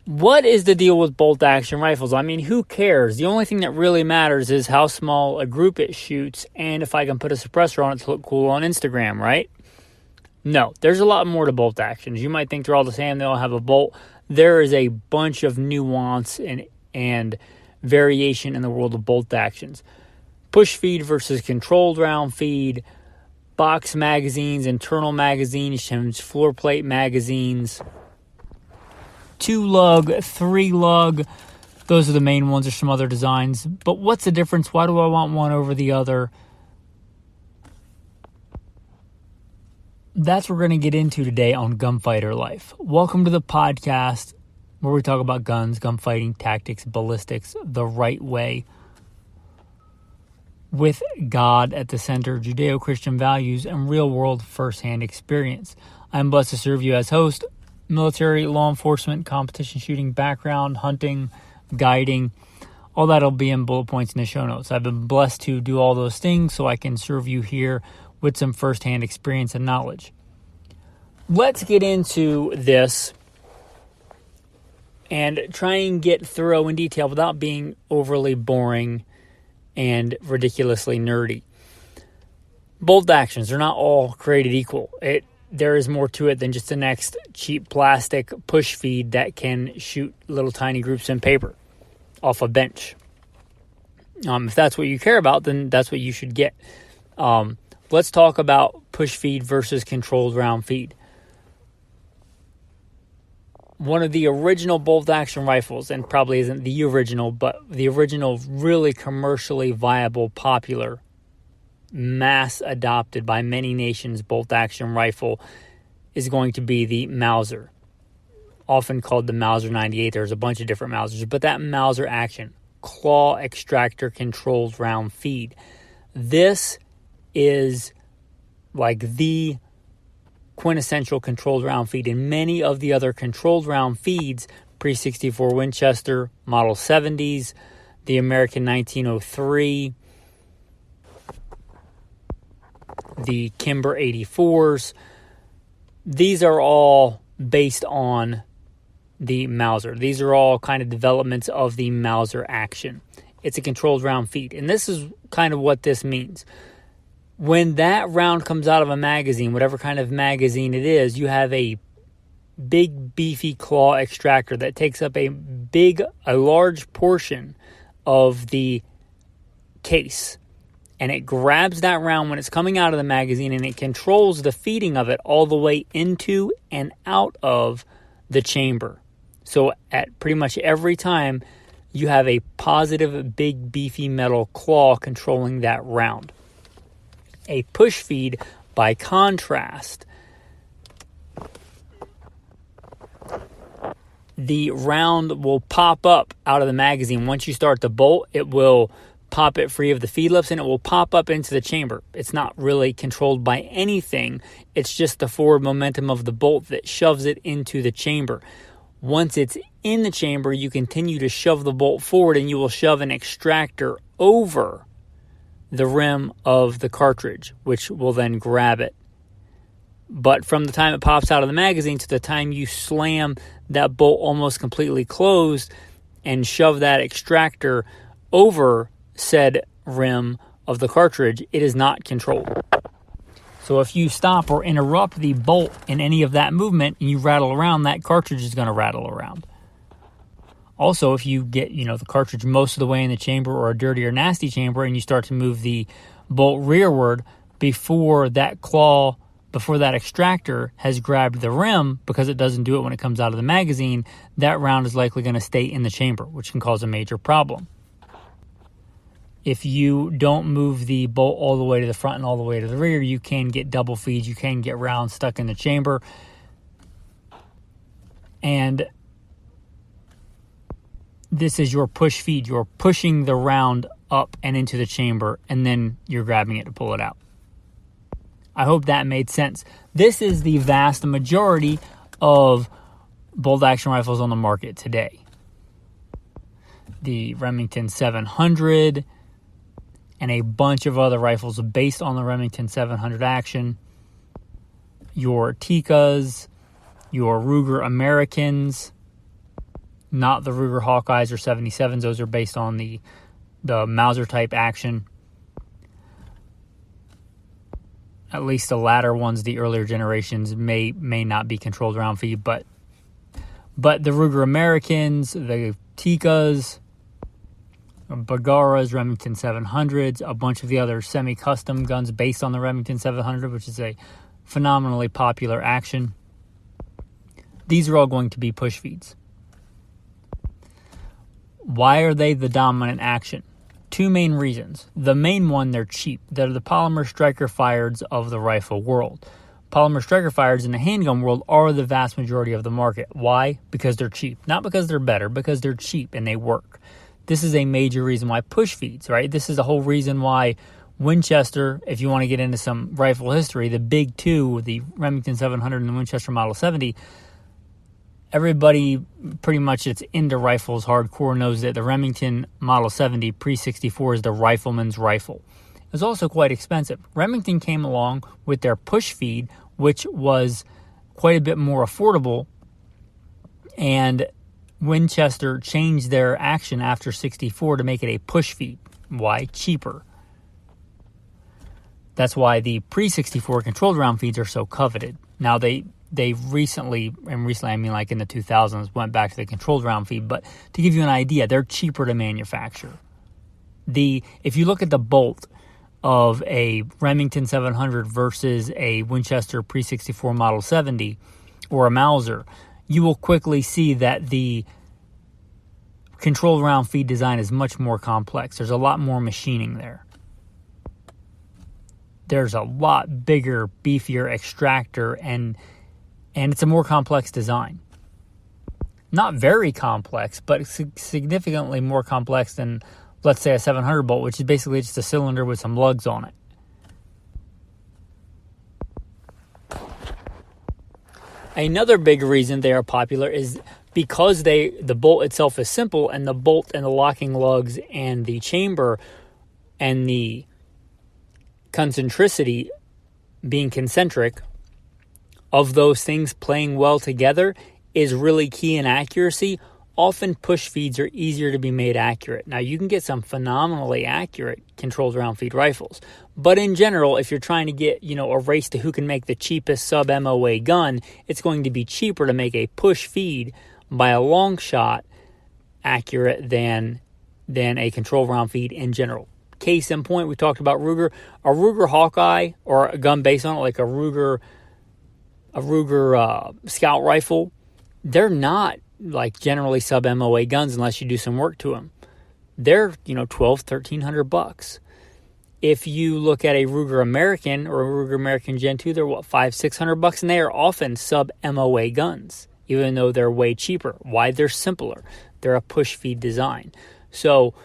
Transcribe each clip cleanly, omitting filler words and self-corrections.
What is the deal with bolt action rifles? I mean, who cares? The only thing that really matters is how small a group it shoots and if I can put a suppressor on it to look cool on Instagram, right? No, there's a lot more to bolt actions. You might think they're all the same. They all have a bolt. There is a bunch of nuance and variation in the world of bolt actions. Push feed versus controlled round feed, box magazines, internal magazines, floor plate magazines, 2-lug, 3-lug. Those are the main ones. There's some other designs. But what's the difference? Why do I want one over the other? That's what we're going to get into today on Gunfighter Life. Welcome to the podcast where we talk about guns, gunfighting, tactics, ballistics, the right way, with God at the center, Judeo-Christian values, and real-world first-hand experience. I'm blessed to serve you as host. Military, law enforcement, competition shooting background, hunting, guiding, all that will be in bullet points in the show notes. I've been blessed to do all those things so I can serve you here with some first-hand experience and knowledge. Let's get into this and try and get thorough in detail without being overly boring and ridiculously nerdy. Bolt actions are not all created equal. There is more to it than just the next cheap plastic push feed that can shoot little tiny groups in paper off a bench. If that's what you care about, then that's what you should get. Let's talk about push feed versus controlled round feed. One of the original bolt action rifles, and probably isn't the original, but the original really commercially viable, popular, mass adopted by many nations bolt action rifle is going to be the Mauser, often called the Mauser 98. There's a bunch of different Mausers, but that Mauser action, claw extractor controlled round feed. This is like the quintessential controlled round feed. In many of the other controlled round feeds, pre-64 Winchester, Model 70s, the American 1903, the Kimber 84s, these are all based on the Mauser. These are all kind of developments of the Mauser action. It's a controlled round feed. And this is kind of what this means. When that round comes out of a magazine, whatever kind of magazine it is, you have a big beefy claw extractor that takes up a large portion of the case. And it grabs that round when it's coming out of the magazine and it controls the feeding of it all the way into and out of the chamber. So at pretty much every time, you have a positive, big, beefy metal claw controlling that round. A push feed, by contrast, the round will pop up out of the magazine. Once you start the bolt, it will pop it free of the feed lips and it will pop up into the chamber. It's not really controlled by anything. It's just the forward momentum of the bolt that shoves it into the chamber. Once it's in the chamber, you continue to shove the bolt forward and you will shove an extractor over the rim of the cartridge, which will then grab it. But from the time it pops out of the magazine to the time you slam that bolt almost completely closed and shove that extractor over said rim of the cartridge, it is not controlled. So if you stop or interrupt the bolt in any of that movement and you rattle around, that cartridge is going to rattle around. Also, if you get, the cartridge most of the way in the chamber or a dirty or nasty chamber and you start to move the bolt rearward before that extractor has grabbed the rim, because it doesn't do it when it comes out of the magazine, that round is likely going to stay in the chamber, which can cause a major problem. If you don't move the bolt all the way to the front and all the way to the rear, you can get double feeds. You can get rounds stuck in the chamber. And this is your push feed. You're pushing the round up and into the chamber, and then you're grabbing it to pull it out. I hope that made sense. This is the vast majority of bolt action rifles on the market today. The Remington 700 and a bunch of other rifles based on the Remington 700 action. Your Tikkas, your Ruger Americans, not the Ruger Hawkeyes or 77s. Those are based on the Mauser type action. At least the latter ones, the earlier generations, may not be controlled round feed, but the Ruger Americans, the Tikas, Bagaras, Remington 700s, a bunch of the other semi-custom guns based on the Remington 700, which is a phenomenally popular action. These are all going to be push feeds. Why are they the dominant action? Two main reasons. The main one, they're cheap. They're the polymer striker fireds of the rifle world. Polymer striker fireds in the handgun world are the vast majority of the market. Why? Because they're cheap. Not because they're better, because they're cheap and they work. This is a major reason why push feeds, right? This is the whole reason why Winchester, if you want to get into some rifle history, the big two, the Remington 700 and the Winchester Model 70, everybody pretty much that's into rifles hardcore knows that the Remington Model 70 Pre-64 is the rifleman's rifle. It's also quite expensive. Remington came along with their push feed, which was quite a bit more affordable, and Winchester changed their action after 64 to make it a push feed. Why? Cheaper. That's why the pre-64 controlled round feeds are so coveted. Now they recently, I mean like in the 2000s, went back to the controlled round feed, but to give you an idea, they're cheaper to manufacture. If you look at the bolt of a Remington 700 versus a Winchester Pre-64 Model 70 or a Mauser, you will quickly see that the controlled round feed design is much more complex. There's a lot more machining there. There's a lot bigger, beefier extractor, and it's a more complex design. Not very complex, but significantly more complex than, let's say, a 700 bolt, which is basically just a cylinder with some lugs on it. Another big reason they are popular is because the bolt itself is simple, and the bolt and the locking lugs and the chamber and the concentricity being concentric of those things playing well together is really key in accuracy. Often push feeds are easier to be made accurate. Now, you can get some phenomenally accurate controlled round feed rifles, but in general, if you're trying to get, a race to who can make the cheapest sub-MOA gun, it's going to be cheaper to make a push feed by a long shot accurate than a controlled round feed in general. Case in point, we talked about Ruger. A Ruger Hawkeye, or a gun based on it, like a Ruger Scout rifle, they're not like generally sub-MOA guns unless you do some work to them. They're, $1,200-$1,300. If you look at a Ruger American or a Ruger American Gen 2, they're $500-$600, and they are often sub-MOA guns, even though they're way cheaper. Why? They're simpler. They're a push feed design. So,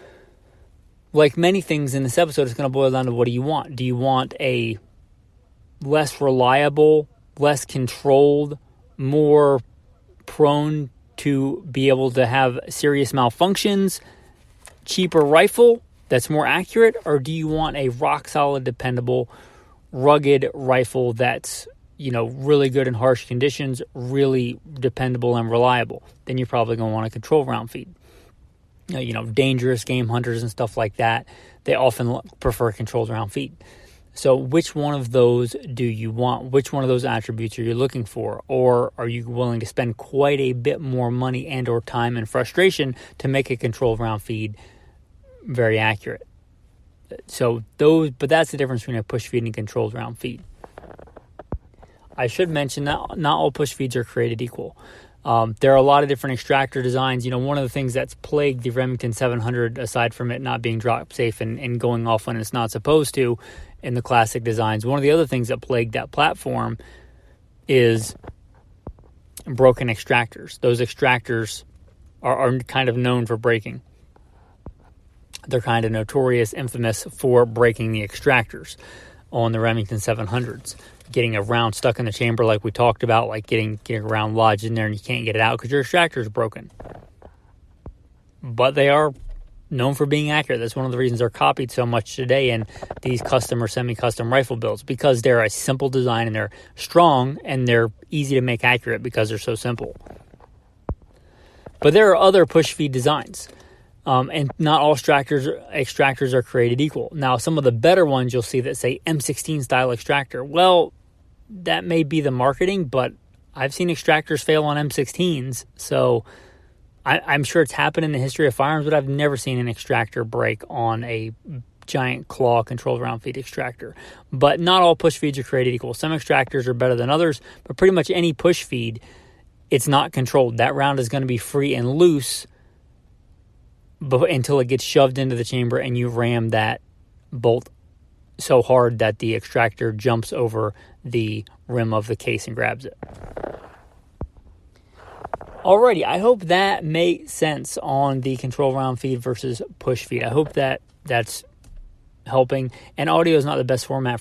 like many things in this episode, it's going to boil down to what do you want? Do you want a less reliable, less controlled, more prone to be able to have serious malfunctions, cheaper rifle that's more accurate? Or do you want a rock-solid, dependable, rugged rifle that's, really good in harsh conditions, really dependable and reliable? Then you're probably going to want a control round feed. Dangerous game hunters and stuff like that, they often prefer controlled round feed. So which one of those do you want? Which one of those attributes are you looking for? Or are you willing to spend quite a bit more money and or time and frustration to make a controlled round feed very accurate? But that's the difference between a push feed and a controlled round feed. I should mention that not all push feeds are created equal. There are a lot of different extractor designs. One of the things that's plagued the Remington 700, aside from it not being drop safe and going off when it's not supposed to in the classic designs, one of the other things that plagued that platform is broken extractors. Those extractors are kind of known for breaking. They're kind of notorious, infamous for breaking the extractors on the Remington 700s. Getting a round stuck in the chamber like we talked about, like getting a round lodged in there and you can't get it out because your extractor is broken. But they are known for being accurate. That's one of the reasons they're copied so much today in these custom or semi-custom rifle builds, because they're a simple design and they're strong and they're easy to make accurate because they're so simple. But there are other push feed designs. And not all extractors are created equal. Now, some of the better ones you'll see that say M16 style extractor. Well, that may be the marketing, but I've seen extractors fail on M16s. So I'm sure it's happened in the history of firearms, but I've never seen an extractor break on a giant claw controlled round feed extractor. But not all push feeds are created equal. Some extractors are better than others, but pretty much any push feed, it's not controlled. That round is going to be free and loose until it gets shoved into the chamber and you ram that bolt so hard that the extractor jumps over the rim of the case and grabs it. Alrighty, I hope that makes sense on the control round feed versus push feed. I hope that's helping. And audio is not the best format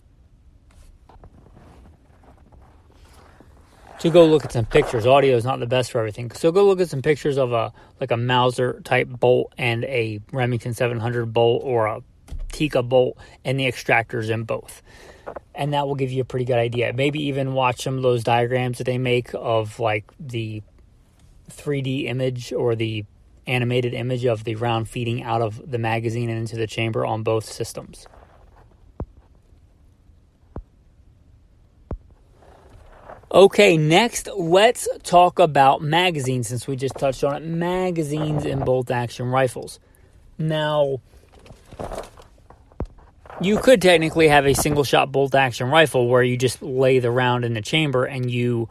to go look at some pictures. Audio is not the best for everything. So go look at some pictures of a Mauser type bolt and a Remington 700 bolt or a Tikka bolt and the extractors in both. And that will give you a pretty good idea. Maybe even watch some of those diagrams that they make of like the 3D image or the animated image of the round feeding out of the magazine and into the chamber on both systems. Okay, next, let's talk about magazines, since we just touched on it. Magazines in bolt-action rifles. Now, you could technically have a single-shot bolt-action rifle where you just lay the round in the chamber and you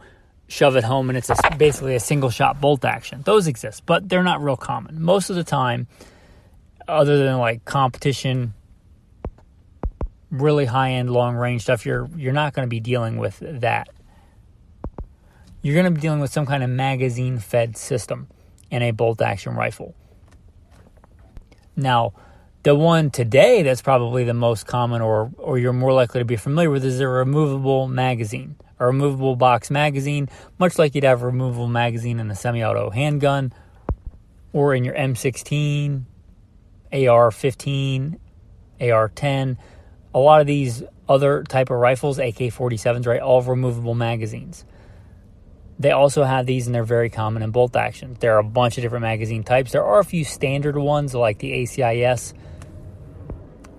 shove it home and it's basically a single-shot bolt-action. Those exist, but they're not real common. Most of the time, other than like competition, really high-end, long-range stuff, you're not going to be dealing with that. You're going to be dealing with some kind of magazine-fed system in a bolt-action rifle. Now, the one today that's probably the most common or you're more likely to be familiar with is a removable magazine, a removable box magazine, much like you'd have a removable magazine in a semi-auto handgun or in your M16, AR-15, AR-10. A lot of these other type of rifles, AK-47s, right, all have removable magazines. They also have these, and they're very common in bolt action. There are a bunch of different magazine types. There are a few standard ones like the ACIS,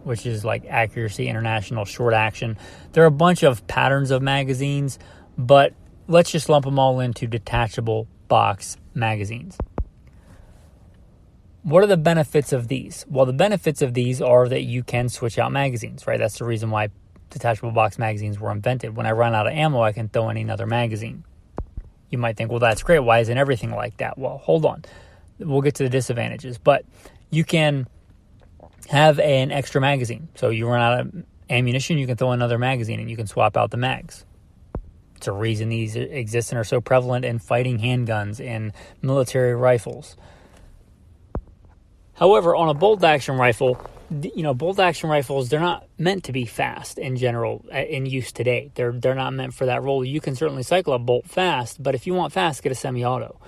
which is like Accuracy International Short Action. There are a bunch of patterns of magazines, but let's just lump them all into detachable box magazines. What are the benefits of these? Well, the benefits of these are that you can switch out magazines, right? That's the reason why detachable box magazines were invented. When I run out of ammo, I can throw in another magazine. You might think, well, that's great. Why isn't everything like that? Well, hold on. We'll get to the disadvantages. But you can have an extra magazine. So you run out of ammunition, you can throw another magazine and you can swap out the mags. It's a reason these exist and are so prevalent in fighting handguns and military rifles. However, on a bolt-action rifle, bolt-action rifles, they're not meant to be fast in general in use today. They're not meant for that role. You can certainly cycle a bolt fast, but if you want fast, get a semi-auto.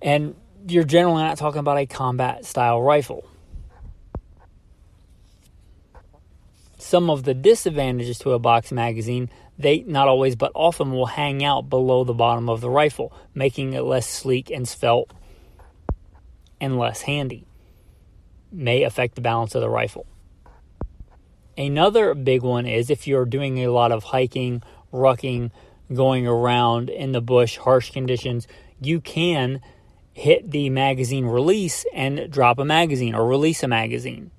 And you're generally not talking about a combat-style rifle. Some of the disadvantages to a box magazine, they not always, but often will hang out below the bottom of the rifle, making it less sleek and svelte and less handy. May affect the balance of the rifle. Another big one is if you're doing a lot of hiking, rucking, going around in the bush, harsh conditions, you can hit the magazine release and drop a magazine or release a magazine.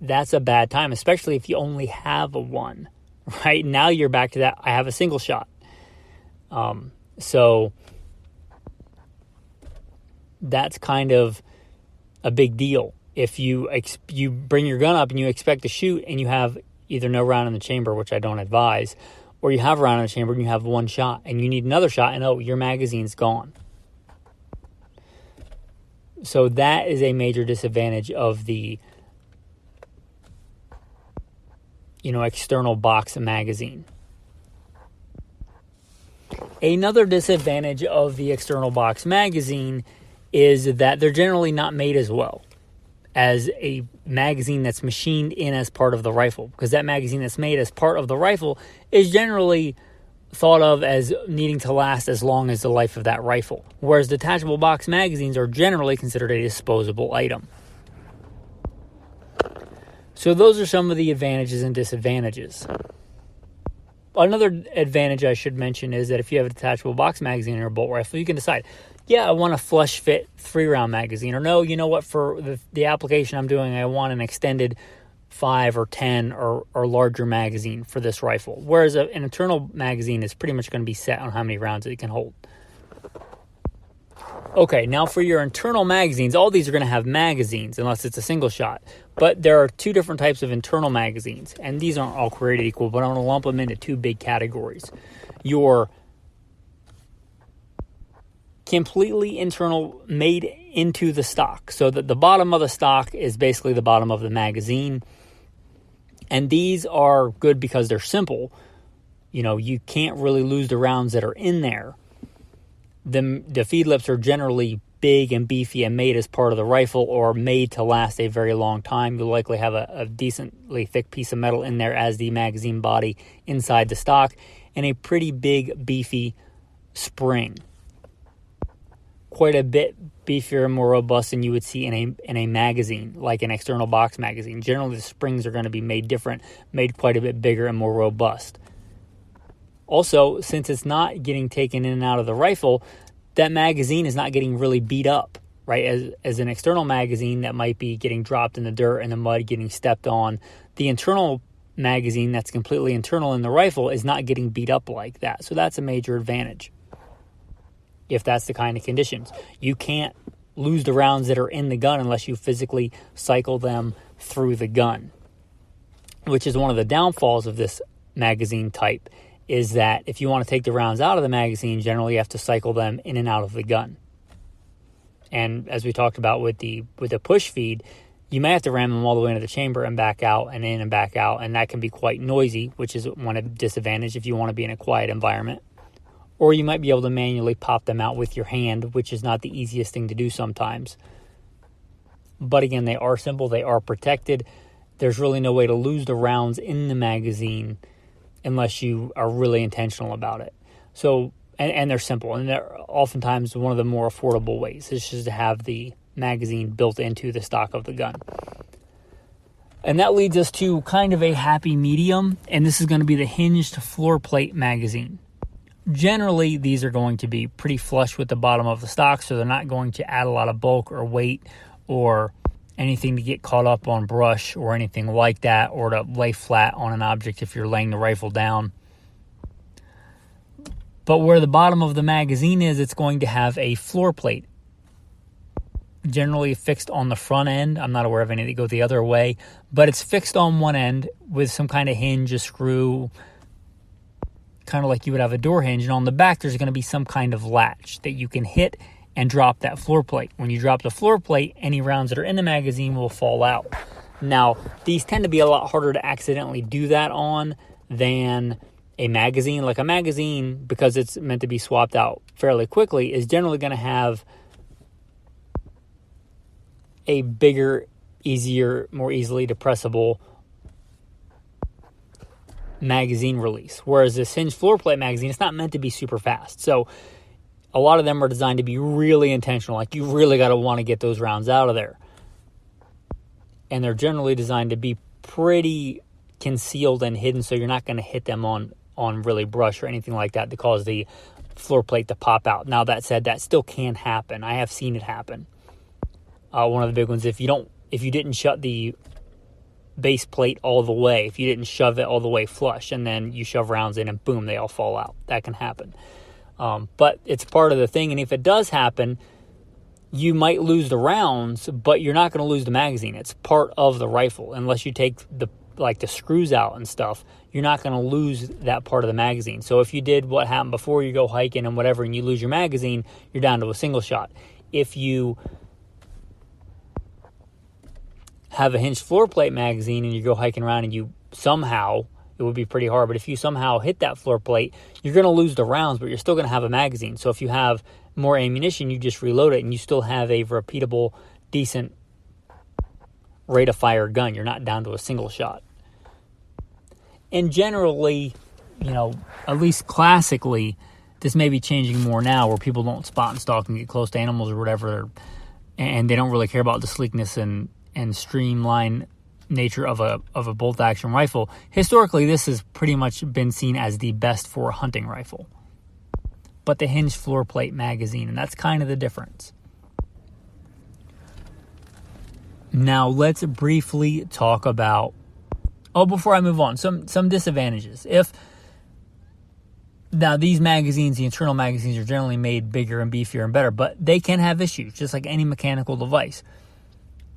That's a bad time, especially if you only have one, right? Now you're back to that, I have a single shot. So that's kind of a big deal. If you bring your gun up and you expect to shoot and you have either no round in the chamber, which I don't advise, or you have a round in the chamber and you have one shot and you need another shot and your magazine's gone. So that is a major disadvantage of the external box magazine. Another disadvantage of the external box magazine is that they're generally not made as well as a magazine that's machined in as part of the rifle, because that magazine that's made as part of the rifle is generally thought of as needing to last as long as the life of that rifle, whereas detachable box magazines are generally considered a disposable item. So those are some of the advantages and disadvantages. Another advantage I should mention is that if you have a detachable box magazine in your bolt rifle, you can decide, yeah, I want a flush fit 3-round magazine, or no, you know what, for the application I'm doing, I want an extended 5 or 10 or larger magazine for this rifle. Whereas an internal magazine is pretty much going to be set on how many rounds it can hold. Okay, now for your internal magazines, all these are going to have magazines unless it's a single shot. But there are 2 different types of internal magazines, and these aren't all created equal, but I'm going to lump them into 2 big categories. Your completely internal, made into the stock, so that the bottom of the stock is basically the bottom of the magazine. And these are good because they're simple. You know, you can't really lose the rounds that are in there. The feed lips are generally big and beefy and made as part of the rifle or made to last a very long time. You'll likely have a decently thick piece of metal in there as the magazine body inside the stock, and a pretty big, beefy spring. Quite a bit beefier and more robust than you would see in a magazine, like an external box magazine. Generally, the springs are going to be made different, made quite a bit bigger and more robust. Also, since it's not getting taken in and out of the rifle, that magazine is not getting really beat up, right? As an external magazine that might be getting dropped in the dirt and the mud, getting stepped on. The internal magazine that's completely internal in the rifle is not getting beat up like that. So that's a major advantage. If that's the kind of conditions. You can't lose the rounds that are in the gun unless you physically cycle them through the gun, which is one of the downfalls of this magazine type, is that if you want to take the rounds out of the magazine, generally you have to cycle them in and out of the gun. And as we talked about with the push feed, you may have to ram them all the way into the chamber and back out and in and back out, and that can be quite noisy, which is one disadvantage if you want to be in a quiet environment. Or you might be able to manually pop them out with your hand, which is not the easiest thing to do sometimes. But again, they are simple, they are protected. There's really no way to lose the rounds in the magazine unless you are really intentional about it. So, and they're simple, and they're oftentimes one of the more affordable ways. It's just to have the magazine built into the stock of the gun. And that leads us to kind of a happy medium, and this is going to be the hinged floor plate magazine. Generally, these are going to be pretty flush with the bottom of the stock, so they're not going to add a lot of bulk or weight or anything to get caught up on brush or anything like that, or to lay flat on an object if you're laying the rifle down. But where the bottom of the magazine is, it's going to have a floor plate, generally fixed on the front end. I'm not aware of any that go the other way, but it's fixed on one end with some kind of hinge, a screw, kind of like you would have a door hinge. And on the back, there's going to be some kind of latch that you can hit and drop that floor plate. When you drop the floor plate, any rounds that are in the magazine will fall out. Now, these tend to be a lot harder to accidentally do that on than a magazine. Like a magazine, because it's meant to be swapped out fairly quickly, is generally going to have a bigger, easier, more easily depressible magazine release. Whereas this hinged floor plate magazine, it's not meant to be super fast. So a lot of them are designed to be really intentional. Like, you really got to want to get those rounds out of there. And they're generally designed to be pretty concealed and hidden, so you're not going to hit them on really brush or anything like that to cause the floor plate to pop out. Now, that said, that still can happen. I have seen it happen. One of the big ones, if you didn't shut the base plate all the way, if you didn't shove it all the way flush, and then you shove rounds in and boom, they all fall out. That can happen. But it's part of the thing, and if it does happen, you might lose the rounds, but you're not going to lose the magazine. It's part of the rifle. Unless you take the screws out and stuff, you're not going to lose that part of the magazine. So if you did what happened before, you go hiking and whatever, and you lose your magazine, you're down to a single shot. If you have a hinged floor plate magazine and you go hiking around and you somehow, it would be pretty hard, but if you somehow hit that floor plate, you're going to lose the rounds, but you're still going to have a magazine. So if you have more ammunition, you just reload it and you still have a repeatable, decent rate of fire gun. You're not down to a single shot. And generally, at least classically, this may be changing more now where people don't spot and stalk and get close to animals or whatever, and they don't really care about the sleekness and streamline nature of a bolt action rifle. Historically, this has pretty much been seen as the best for a hunting rifle. But the hinged floor plate magazine, and that's kind of the difference. Now let's briefly talk about, before I move on, some disadvantages. Now these magazines, the internal magazines, are generally made bigger and beefier and better, but they can have issues, just like any mechanical device.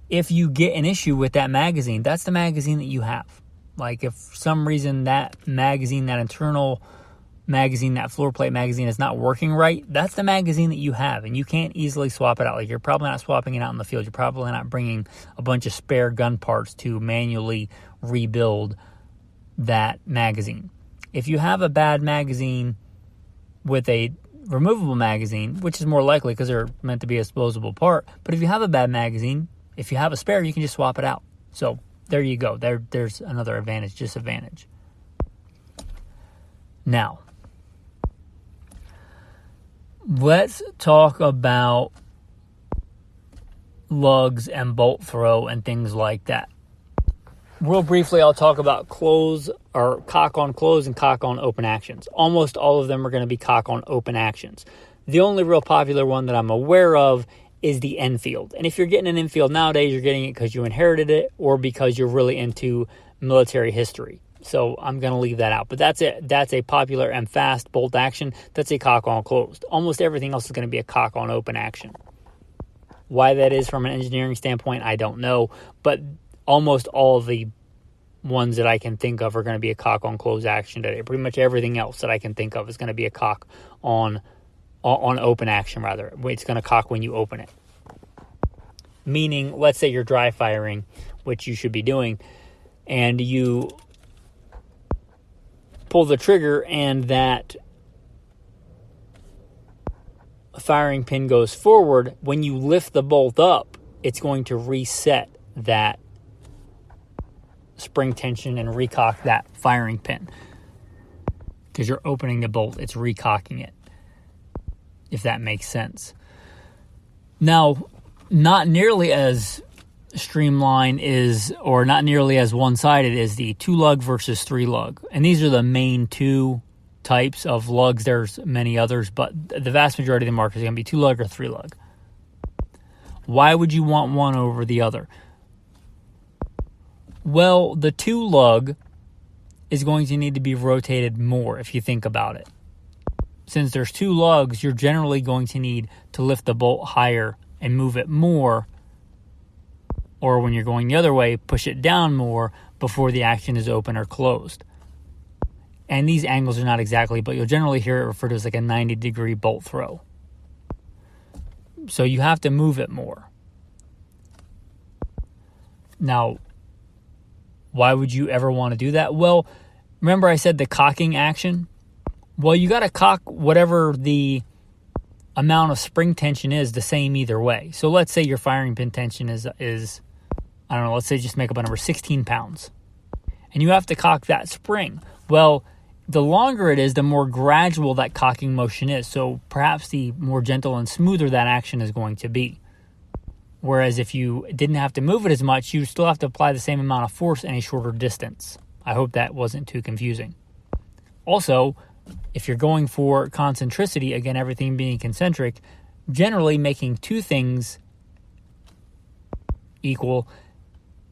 If you get an issue with that magazine, that's the magazine that you have. Like if for some reason that magazine, that internal magazine, that floor plate magazine is not working right, that's the magazine that you have, and you can't easily swap it out. Like you're probably not swapping it out in the field. You're probably not bringing a bunch of spare gun parts to manually rebuild that magazine. If you have a bad magazine with a removable magazine, which is more likely because they're meant to be a disposable part, but if you have a bad magazine, if you have a spare, you can just swap it out. So there you go. There's another disadvantage. Now, let's talk about lugs and bolt throw and things like that. Real briefly, I'll talk about close or cock on close and cock on open actions. Almost all of them are going to be cock on open actions. The only real popular one that I'm aware of is the Enfield. And if you're getting an Enfield nowadays, you're getting it because you inherited it or because you're really into military history. So I'm going to leave that out. But that's it. That's a popular and fast bolt action. That's a cock on closed. Almost everything else is going to be a cock on open action. Why that is from an engineering standpoint, I don't know. But almost all of the ones that I can think of are going to be a cock on close action today. Pretty much everything else that I can think of is going to be a cock on open action, rather. It's going to cock when you open it. Meaning, let's say you're dry firing, which you should be doing, and you pull the trigger and that firing pin goes forward. When you lift the bolt up, it's going to reset that spring tension and recock that firing pin. Because you're opening the bolt, it's recocking it, if that makes sense. Now, not nearly as streamlined or not nearly as one-sided is the 2-lug versus 3-lug. And these are the main two types of lugs. There's many others, but the vast majority of the market is going to be 2-lug or 3-lug. Why would you want one over the other? Well, the 2-lug is going to need to be rotated more if you think about it. Since there's 2 lugs, you're generally going to need to lift the bolt higher and move it more, or when you're going the other way, push it down more before the action is open or closed. And these angles are not exactly, but you'll generally hear it referred to as like a 90-degree bolt throw. So you have to move it more. Now, why would you ever want to do that? Well, remember I said the cocking action? Well, you got to cock whatever the amount of spring tension is the same either way. So let's say your firing pin tension is I don't know, let's say just make up a number, 16 pounds. And you have to cock that spring. Well, the longer it is, the more gradual that cocking motion is. So perhaps the more gentle and smoother that action is going to be. Whereas if you didn't have to move it as much, you still have to apply the same amount of force in a shorter distance. I hope that wasn't too confusing. Also, if you're going for concentricity, again, everything being concentric, generally making 2 things equal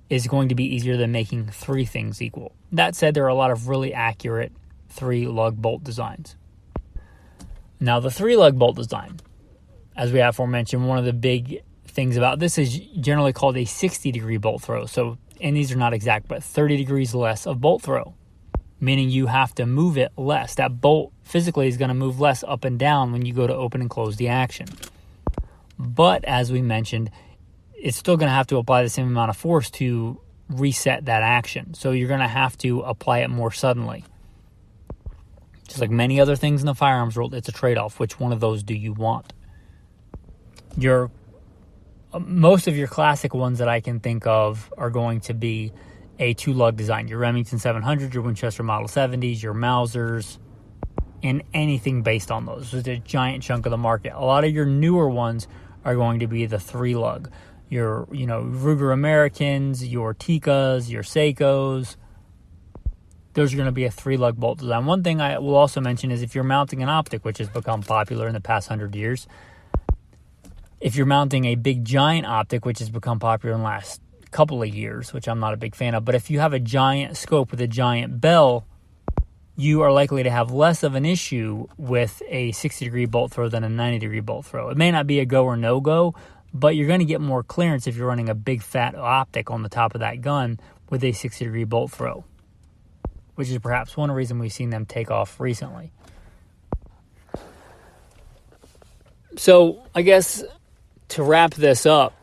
is going to be easier than making 3 things equal. That said, there are a lot of really accurate 3-lug bolt designs. Now, the 3-lug bolt design, as we aforementioned, one of the big things about this is generally called a 60-degree bolt throw. So, and these are not exact, but 30 degrees less of bolt throw, meaning you have to move it less. That bolt physically is going to move less up and down when you go to open and close the action. But as we mentioned, it's still going to have to apply the same amount of force to reset that action. So you're going to have to apply it more suddenly. Just like many other things in the firearms world, it's a trade-off. Which one of those do you want? Most of your classic ones that I can think of are going to be a 2-lug design. Your Remington 700, your Winchester Model 70s, your Mausers, and anything based on those. It's a giant chunk of the market. A lot of your newer ones are going to be the 3-lug. Your, Ruger Americans, your Tikkas, your Seikos, those are going to be a 3-lug bolt design. One thing I will also mention is if you're mounting an optic, which has become popular in the past 100 years, if you're mounting a big giant optic, which has become popular in the last couple of years, which I'm not a big fan of, but if you have a giant scope with a giant bell, you are likely to have less of an issue with a 60-degree bolt throw than a 90-degree bolt throw. It may not be a go or no-go, but you're going to get more clearance if you're running a big fat optic on the top of that gun with a 60-degree bolt throw, which is perhaps one reason we've seen them take off recently. So I guess to wrap this up,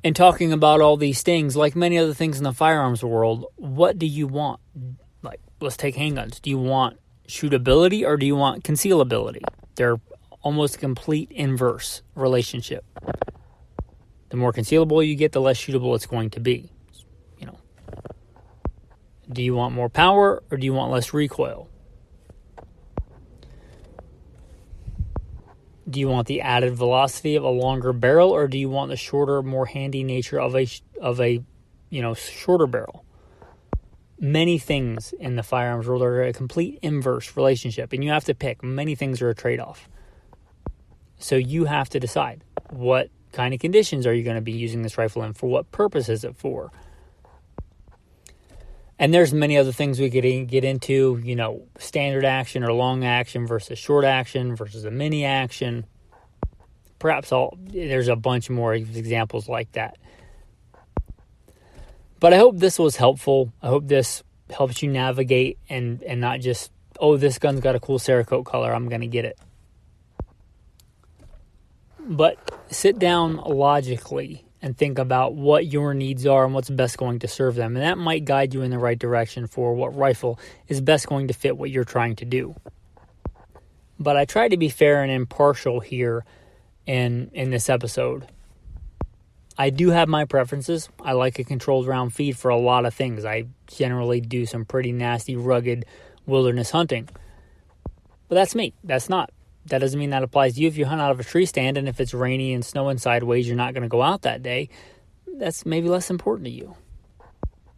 and talking about all these things, like many other things in the firearms world, what do you want? Like, let's take handguns. Do you want shootability or do you want concealability? They're almost a complete inverse relationship. The more concealable you get, the less shootable it's going to be. Do you want more power or do you want less recoil? Do you want the added velocity of a longer barrel or do you want the shorter, more handy nature of a shorter barrel? Many things in the firearms world are a complete inverse relationship, and you have to pick. Many things are a trade-off. So you have to decide what kind of conditions are you going to be using this rifle in, for what purpose is it for? And there's many other things we could get into, standard action or long action versus short action versus a mini action. Perhaps there's a bunch more examples like that. But I hope this was helpful. I hope this helps you navigate and not just, this gun's got a cool Cerakote color, I'm going to get it. But sit down logically and think about what your needs are and what's best going to serve them. And that might guide you in the right direction for what rifle is best going to fit what you're trying to do. But I try to be fair and impartial here in this episode. I do have my preferences. I like a controlled round feed for a lot of things. I generally do some pretty nasty, rugged wilderness hunting. But that's me. That doesn't mean that applies to you. If you hunt out of a tree stand and if it's rainy and snowing sideways, you're not going to go out that day. That's maybe less important to you.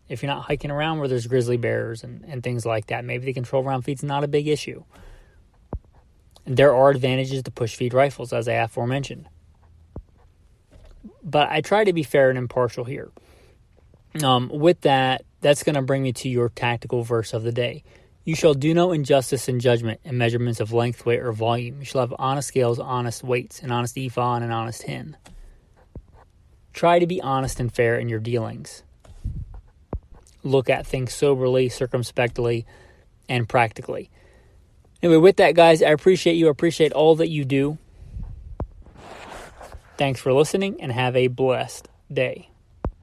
If you're not hiking around where there's grizzly bears and things like that, maybe the control round feed's not a big issue. And there are advantages to push feed rifles, as I aforementioned. But I try to be fair and impartial here. With that, that's going to bring me to your tactical verse of the day. You shall do no injustice in judgment in measurements of length, weight, or volume. You shall have honest scales, honest weights, an honest ephah, and an honest hin. Try to be honest and fair in your dealings. Look at things soberly, circumspectly, and practically. Anyway, with that, guys, I appreciate you. I appreciate all that you do. Thanks for listening, and have a blessed day.